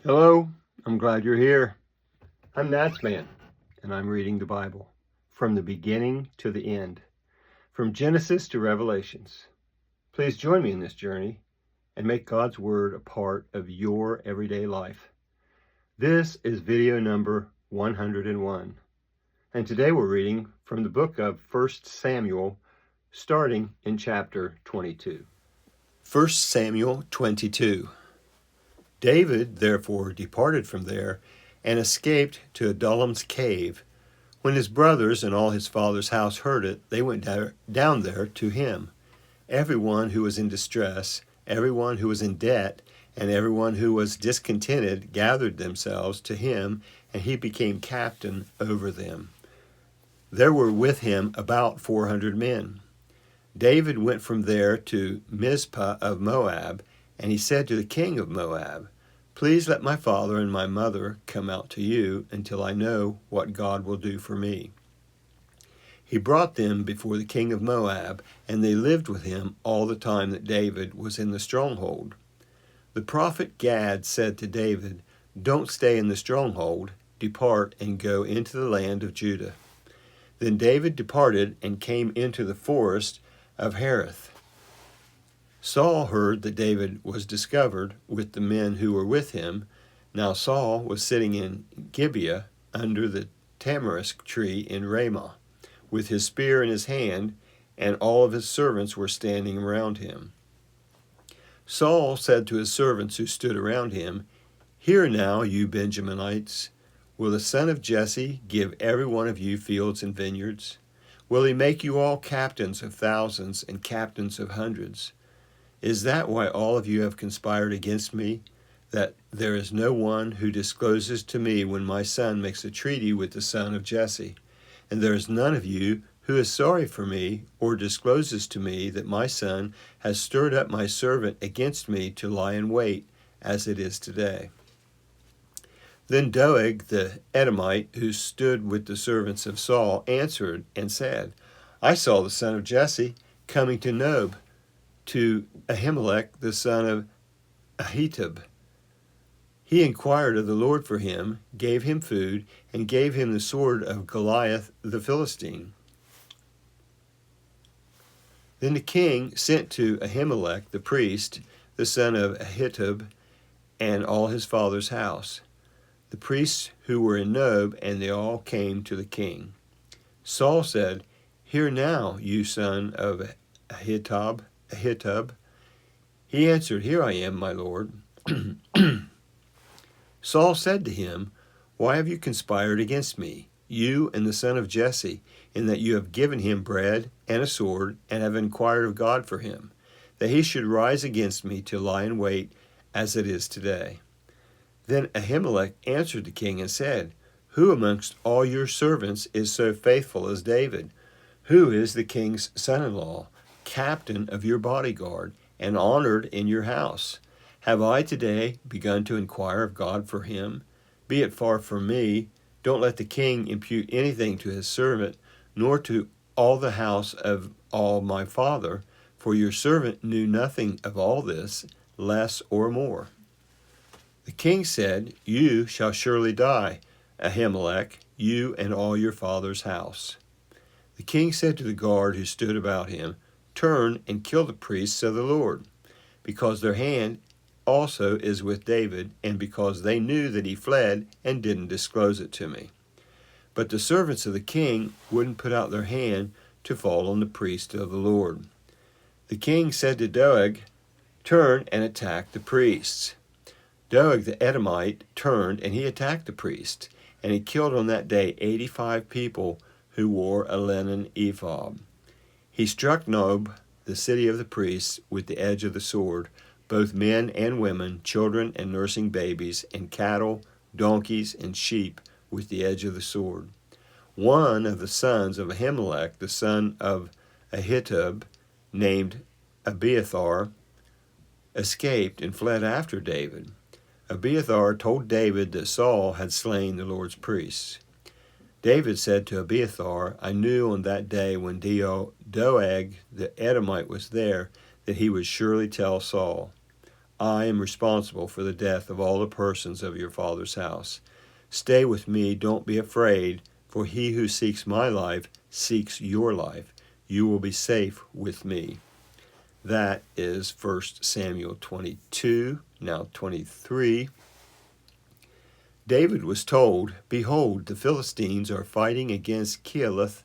Hello, I'm glad you're here. I'm NatsMan, and I'm reading the Bible from the beginning to the end, from Genesis to Revelations. Please join me in this journey and make God's Word a part of your everyday life. This is video number 101, and today we're reading from the book of 1 Samuel, starting in chapter 22. 1 Samuel 22. David therefore departed from there and escaped to Adullam's cave. When his brothers and all his father's house heard it, they went down there to him. Everyone who was in distress, everyone who was in debt, and everyone who was discontented gathered themselves to him, and he became captain over them. There were with him about 400 men. David went from there to Mizpah of Moab, and he said to the king of Moab, "Please let my father and my mother come out to you until I know what God will do for me." He brought them before the king of Moab, and they lived with him all the time that David was in the stronghold. The prophet Gad said to David, "Don't stay in the stronghold, depart and go into the land of Judah." Then David departed and came into the forest of Hereth. Saul heard that David was discovered with the men who were with him. Now Saul was sitting in Gibeah under the tamarisk tree in Ramah, with his spear in his hand, and all of his servants were standing around him. Saul said to his servants who stood around him, "Hear now, you Benjaminites, will the son of Jesse give every one of you fields and vineyards? Will he make you all captains of thousands and captains of hundreds? Is that why all of you have conspired against me, that there is no one who discloses to me when my son makes a treaty with the son of Jesse? And there is none of you who is sorry for me or discloses to me that my son has stirred up my servant against me to lie in wait, as it is today?" Then Doeg the Edomite, who stood with the servants of Saul, answered and said, "I saw the son of Jesse coming to Nob, to Ahimelech the son of Ahitub. He inquired of the Lord for him, gave him food, and gave him the sword of Goliath the Philistine." Then the king sent to Ahimelech the priest, the son of Ahitub, and all his father's house, the priests who were in Nob, and they all came to the king. Saul said, "Hear now, you son of Ahitub." He answered, "Here I am, my lord." Saul said to him, "Why have you conspired against me, you and the son of Jesse, in that you have given him bread and a sword, and have inquired of God for him, that he should rise against me to lie in wait, as it is today?" Then Ahimelech answered the king and said, "Who amongst all your servants is so faithful as David? Who is the king's son-in-law, captain of your bodyguard, and honored in your house? Have I today begun to inquire of God for him? Be it far from me. Don't let the king impute anything to his servant, nor to all the house of all my father, for your servant knew nothing of all this, less or more." The king said, "You shall surely die, Ahimelech, you and all your father's house." The king said to the guard who stood about him, "Turn and kill the priests of the Lord, because their hand also is with David, and because they knew that he fled and didn't disclose it to me." But the servants of the king wouldn't put out their hand to fall on the priests of the Lord. The king said to Doeg, "Turn and attack the priests." Doeg the Edomite turned, and he attacked the priests, and he killed on that day 85 people who wore a linen ephod. He struck Nob, the city of the priests, with the edge of the sword, both men and women, children and nursing babies, and cattle, donkeys, and sheep, with the edge of the sword. One of the sons of Ahimelech, the son of Ahitub, named Abiathar, escaped and fled after David. Abiathar told David that Saul had slain the Lord's priests. David said to Abiathar, "I knew on that day when Doeg the Edomite was there that he would surely tell Saul. I am responsible for the death of all the persons of your father's house. Stay with me, don't be afraid, for he who seeks my life seeks your life. You will be safe with me." That is 1 Samuel 22, now 23. David was told, "Behold, the Philistines are fighting against Keeloth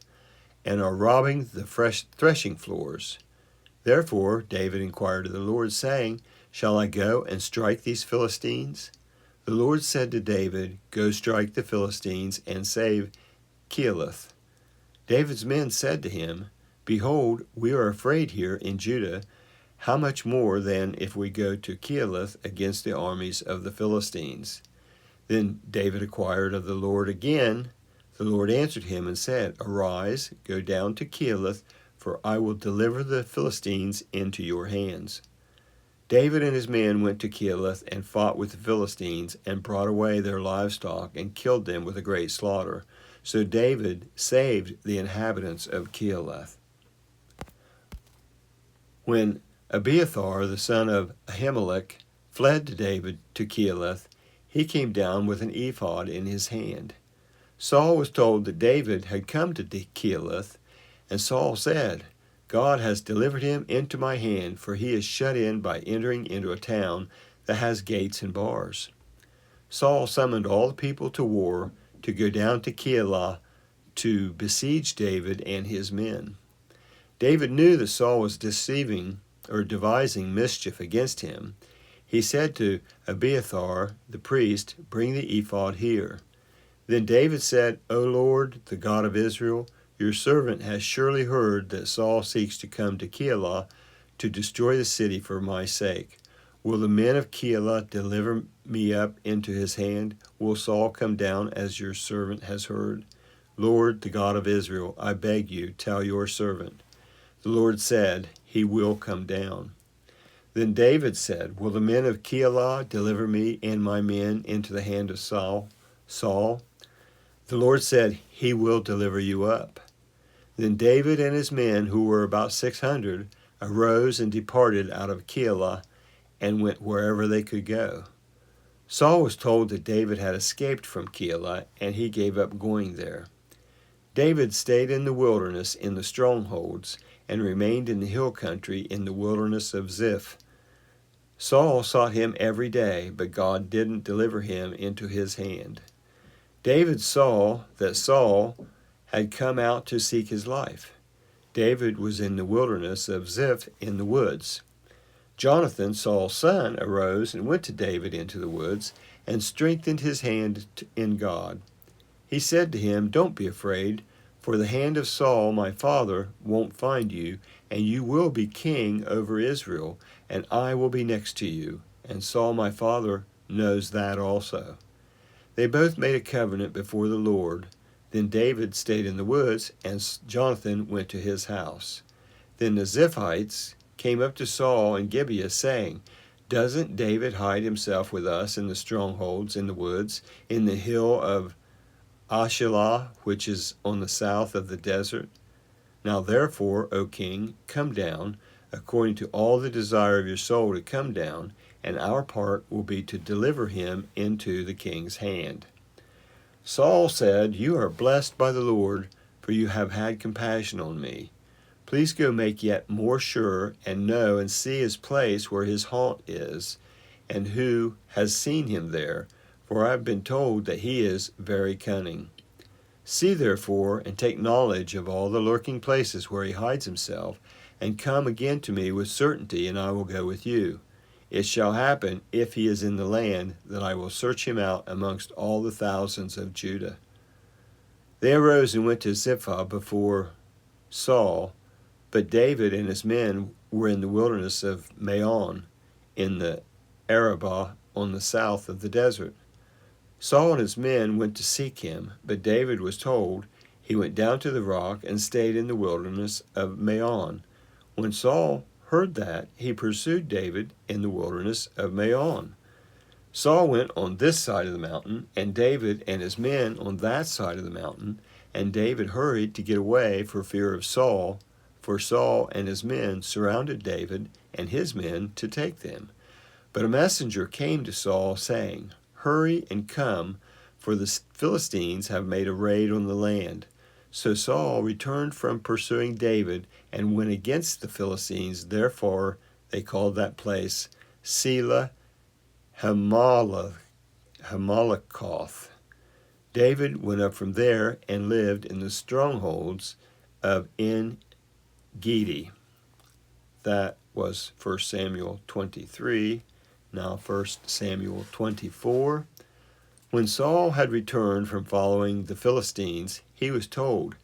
and are robbing the threshing floors." Therefore David inquired of the Lord, saying, "Shall I go and strike these Philistines?" The Lord said to David, "Go strike the Philistines and save Keeloth." David's men said to him, "Behold, we are afraid here in Judah. How much more then if we go to Keeloth against the armies of the Philistines?" Then David inquired of the Lord again. The Lord answered him and said, "Arise, go down to Keeloth, for I will deliver the Philistines into your hands." David and his men went to Keeloth and fought with the Philistines and brought away their livestock and killed them with a great slaughter. So David saved the inhabitants of Keeloth. When Abiathar, the son of Ahimelech, fled to David to Keeloth, he came down with an ephod in his hand. Saul was told that David had come to Keeloth, and Saul said, "God has delivered him into my hand, for he is shut in by entering into a town that has gates and bars." Saul summoned all the people to war to go down to Keilah to besiege David and his men. David knew that Saul was devising mischief against him. He said to Abiathar the priest, "Bring the ephod here." Then David said, "O Lord, the God of Israel, your servant has surely heard that Saul seeks to come to Keilah to destroy the city for my sake. Will the men of Keilah deliver me up into his hand? Will Saul come down as your servant has heard? Lord, the God of Israel, I beg you, tell your servant." The Lord said, "He will come down." Then David said, "Will the men of Keilah deliver me and my men into the hand of Saul?" The Lord said, "He will deliver you up." Then David and his men, who were about 600, arose and departed out of Keilah and went wherever they could go. Saul was told that David had escaped from Keilah, and he gave up going there. David stayed in the wilderness in the strongholds and remained in the hill country in the wilderness of Ziph. Saul sought him every day, but God didn't deliver him into his hand. David saw that Saul had come out to seek his life. David was in the wilderness of Ziph in the woods. Jonathan, Saul's son, arose and went to David into the woods and strengthened his hand in God. He said to him, "Don't be afraid, for the hand of Saul my father won't find you, and you will be king over Israel, and I will be next to you, and Saul my father knows that also." They both made a covenant before the Lord. Then David stayed in the woods, and Jonathan went to his house. Then the Ziphites came up to Saul in Gibeah, saying, "Doesn't David hide himself with us in the strongholds in the woods, in the hill of Ashelah, which is on the south of the desert? Now therefore, O king, come down, according to all the desire of your soul to come down, and our part will be to deliver him into the king's hand." Saul said, "You are blessed by the Lord, for you have had compassion on me. Please go make yet more sure, and know and see his place where his haunt is, and who has seen him there, for I have been told that he is very cunning. See therefore, and take knowledge of all the lurking places where he hides himself, and come again to me with certainty, and I will go with you. It shall happen, if he is in the land, that I will search him out amongst all the thousands of Judah." They arose and went to Ziph before Saul, but David and his men were in the wilderness of Maon, in the Arabah on the south of the desert. Saul and his men went to seek him, but David was told. He went down to the rock and stayed in the wilderness of Maon. When Saul heard that, he pursued David in the wilderness of Maon. Saul went on this side of the mountain, and David and his men on that side of the mountain, and David hurried to get away for fear of Saul, for Saul and his men surrounded David and his men to take them. But a messenger came to Saul, saying, "Hurry and come, for the Philistines have made a raid on the land." So Saul returned from pursuing David and went against the Philistines. Therefore they called that place Selah Hamalakoth. David went up from there and lived in the strongholds of En-Gedi. That was 1 Samuel 23. Now 1 Samuel 24. When Saul had returned from following the Philistines, he was told,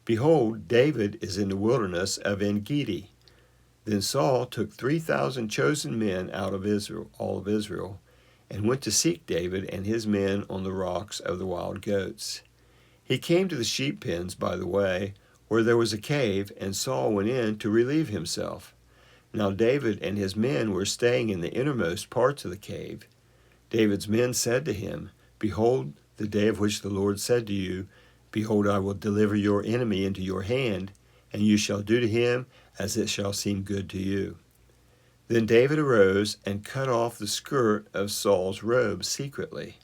"Behold, David is in the wilderness of En-Gedi." Then Saul took 3,000 chosen men out of Israel, all of Israel, and went to seek David and his men on the rocks of the wild goats. He came to the sheep pens by the way, where there was a cave, and Saul went in to relieve himself. Now David and his men were staying in the innermost parts of the cave. David's men said to him, "Behold, the day of which the Lord said to you, Behold, I will deliver your enemy into your hand, and you shall do to him as it shall seem good to you." Then David arose and cut off the skirt of Saul's robe secretly.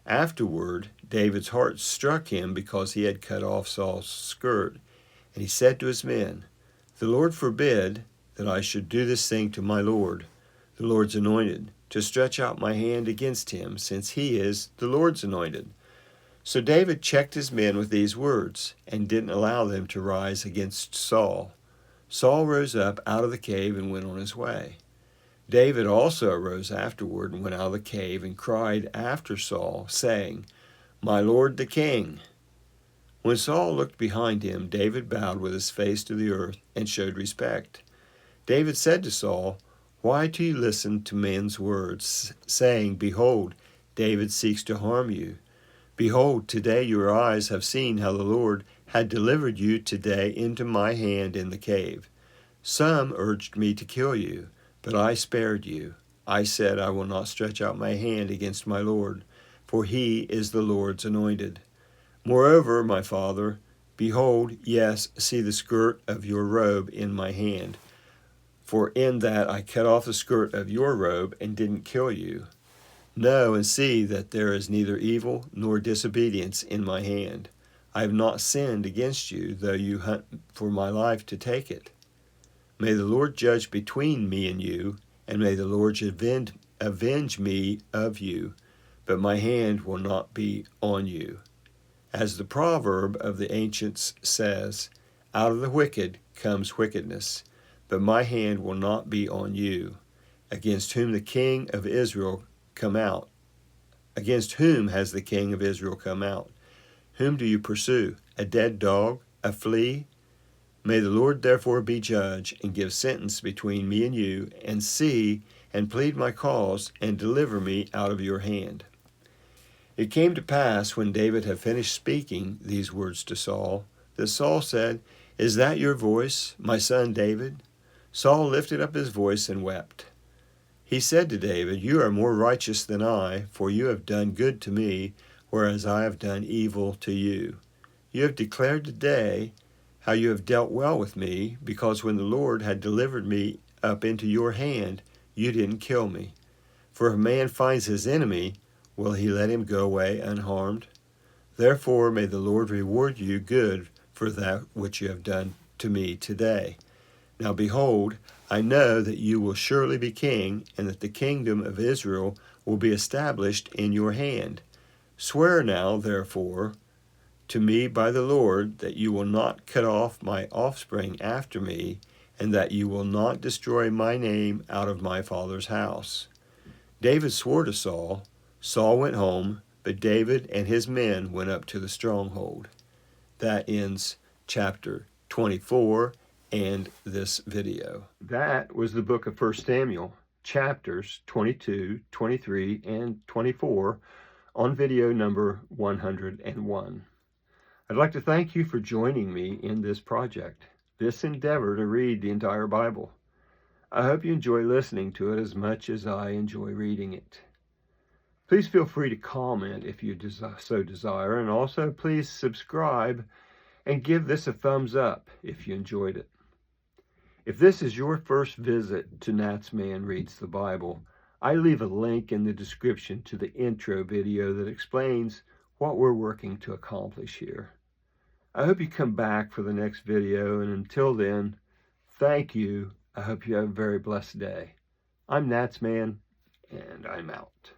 Afterward, David's heart struck him because he had cut off Saul's skirt, and he said to his men, "The Lord forbid that I should do this thing to my Lord, the Lord's anointed, to stretch out my hand against him, since he is the Lord's anointed." So David checked his men with these words, and didn't allow them to rise against Saul. Saul rose up out of the cave and went on his way. David also arose afterward and went out of the cave and cried after Saul, saying, "My lord the king." When Saul looked behind him, David bowed with his face to the earth and showed respect. David said to Saul, "Why do you listen to men's words, saying, Behold, David seeks to harm you? Behold, today your eyes have seen how the Lord had delivered you today into my hand in the cave. Some urged me to kill you, but I spared you. I said, I will not stretch out my hand against my Lord, for he is the Lord's anointed. Moreover, my father, behold, yes, see the skirt of your robe in my hand. For in that I cut off the skirt of your robe and didn't kill you. Know and see that there is neither evil nor disobedience in my hand. I have not sinned against you, though you hunt for my life to take it. May the Lord judge between me and you, and may the Lord avenge me of you, but my hand will not be on you. As the proverb of the ancients says, out of the wicked comes wickedness, but my hand will not be on you. Against whom the king of Israel come out? Against whom has the king of Israel come out? Whom do you pursue? A dead dog? A flea? May the Lord therefore be judge, and give sentence between me and you, and see, and plead my cause, and deliver me out of your hand. It came to pass, when David had finished speaking these words to Saul, that Saul said, Is that your voice, my son David? Saul lifted up his voice and wept. He said to David, You are more righteous than I, for you have done good to me, whereas I have done evil to you. You have declared today how you have dealt well with me, because when the Lord had delivered me up into your hand, you didn't kill me. For if a man finds his enemy, will he let him go away unharmed? Therefore may the Lord reward you good for that which you have done to me today. Now behold, I know that you will surely be king, and that the kingdom of Israel will be established in your hand. Swear now, therefore, to me by the Lord, that you will not cut off my offspring after me, and that you will not destroy my name out of my father's house. David swore to Saul. Saul went home, but David and his men went up to the stronghold. That ends chapter 24 and this video. That was the book of 1 Samuel, chapters 22, 23, and 24 on video number 101. I'd like to thank you for joining me in this project, this endeavor to read the entire Bible. I hope you enjoy listening to it as much as I enjoy reading it. Please feel free to comment if you so desire, and also please subscribe and give this a thumbs up if you enjoyed it. If this is your first visit to NatsMan Reads the Bible, I leave a link in the description to the intro video that explains what we're working to accomplish here. I hope you come back for the next video, and until then, thank you. I hope you have a very blessed day. I'm NatsMan, and I'm out.